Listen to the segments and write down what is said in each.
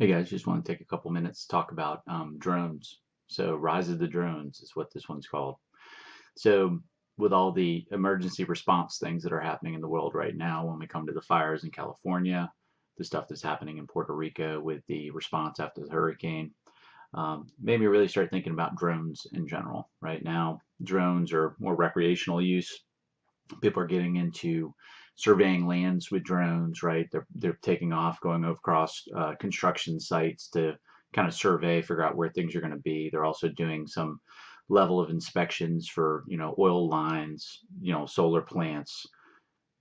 Hey guys, just want to take a couple minutes to talk about drones. So, Rise of the Drones is what this one's called. So, with all the emergency response things that are happening in the world right now, when we come to the fires in California, the stuff that's happening in Puerto Rico with the response after the hurricane, made me really start thinking about drones in general. Right now, drones are more recreational use. People are getting into surveying lands with drones, right? They're taking off, going across construction sites to kind of survey, figure out where things are going to be. They're also doing some level of inspections for oil lines, solar plants,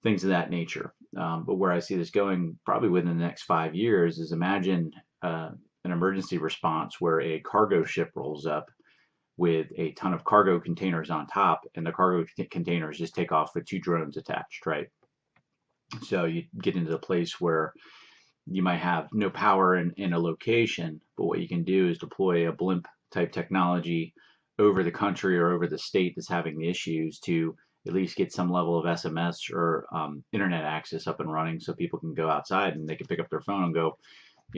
things of that nature. But where I see this going probably within the next 5 years is imagine an emergency response where a cargo ship rolls up with a ton of cargo containers on top, and the cargo containers just take off with two drones attached, right? So you get into the place where you might have no power in a location, but what you can do is deploy a blimp type technology over the country or over the state that's having the issues to at least get some level of SMS or internet access up and running, so people can go outside and they can pick up their phone and go,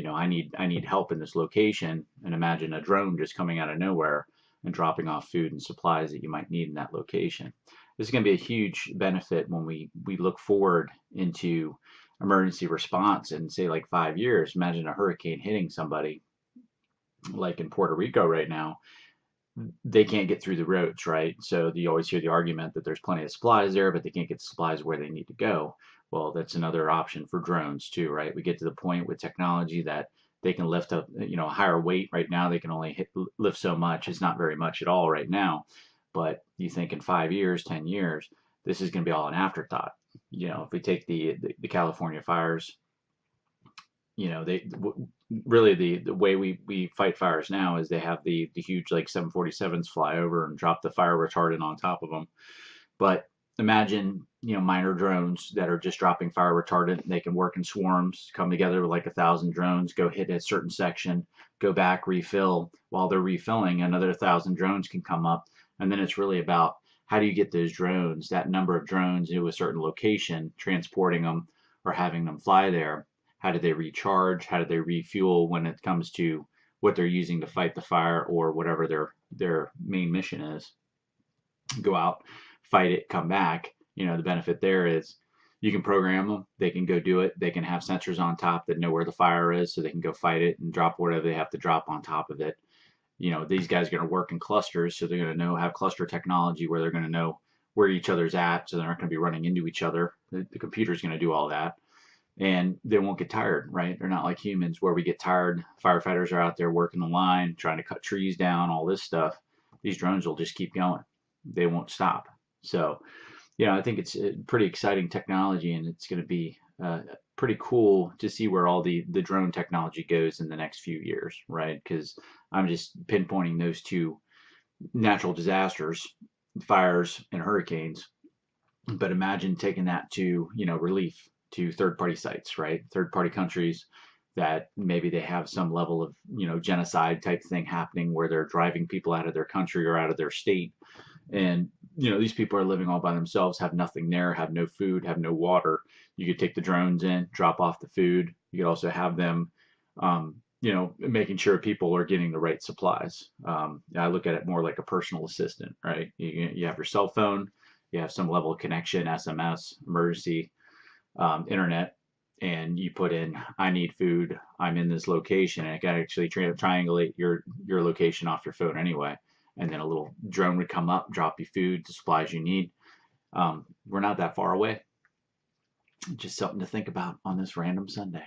I need help in this location. And imagine a drone just coming out of nowhere and dropping off food and supplies that you might need in that location. This is going to be a huge benefit when we look forward into emergency response in, say, like 5 years. Imagine a hurricane hitting somebody like in Puerto Rico right now. They can't get through the roads, right? So you always hear the argument that there's plenty of supplies there, but they can't get the supplies where they need to go. Well, that's another option for drones too, right? We get to the point with technology that they can lift up, a higher weight. Right now, they can only lift so much. It's not very much at all right now. But you think in 5 years, 10 years, this is going to be all an afterthought. If we take the California fires, they really the way we fight fires now is they have the huge like 747s fly over and drop the fire retardant on top of them. But imagine minor drones that are just dropping fire retardant. They can work in swarms, come together with like 1,000 drones, go hit a certain section, go back, refill. While they're refilling, another 1,000 drones can come up, and then it's really about how do you get those drones, that number of drones, into a certain location, transporting them or having them fly there. How do they recharge? How do they refuel when it comes to what they're using to fight the fire or whatever their main mission is? Go out, fight it, come back. The benefit there is you can program them. They can go do it. They can have sensors on top that know where the fire is, so they can go fight it and drop whatever they have to drop on top of it. These guys are going to work in clusters, so they're going to have cluster technology where they're going to know where each other's at, so they're not going to be running into each other. The computer's going to do all that, and they won't get tired, right? They're not like humans where we get tired. Firefighters are out there working the line, trying to cut trees down, all this stuff. These drones will just keep going. They won't stop. So, I think it's a pretty exciting technology, and it's going to be pretty cool to see where all the drone technology goes in the next few years, right? Because I'm just pinpointing those two natural disasters, fires and hurricanes. But imagine taking that to, relief to third-party sites, right? Third-party countries that maybe they have some level of, genocide type thing happening where they're driving people out of their country or out of their state. And, these people are living all by themselves, have nothing there, have no food, have no water. You could take the drones in, drop off the food. You could also have them, making sure people are getting the right supplies. I look at it more like a personal assistant, right? You have your cell phone, you have some level of connection, SMS, emergency, internet, and you put in, I need food, I'm in this location, and it can actually triangulate your location off your phone anyway. And then a little drone would come up, drop you food, the supplies you need. We're not that far away. Just something to think about on this random Sunday.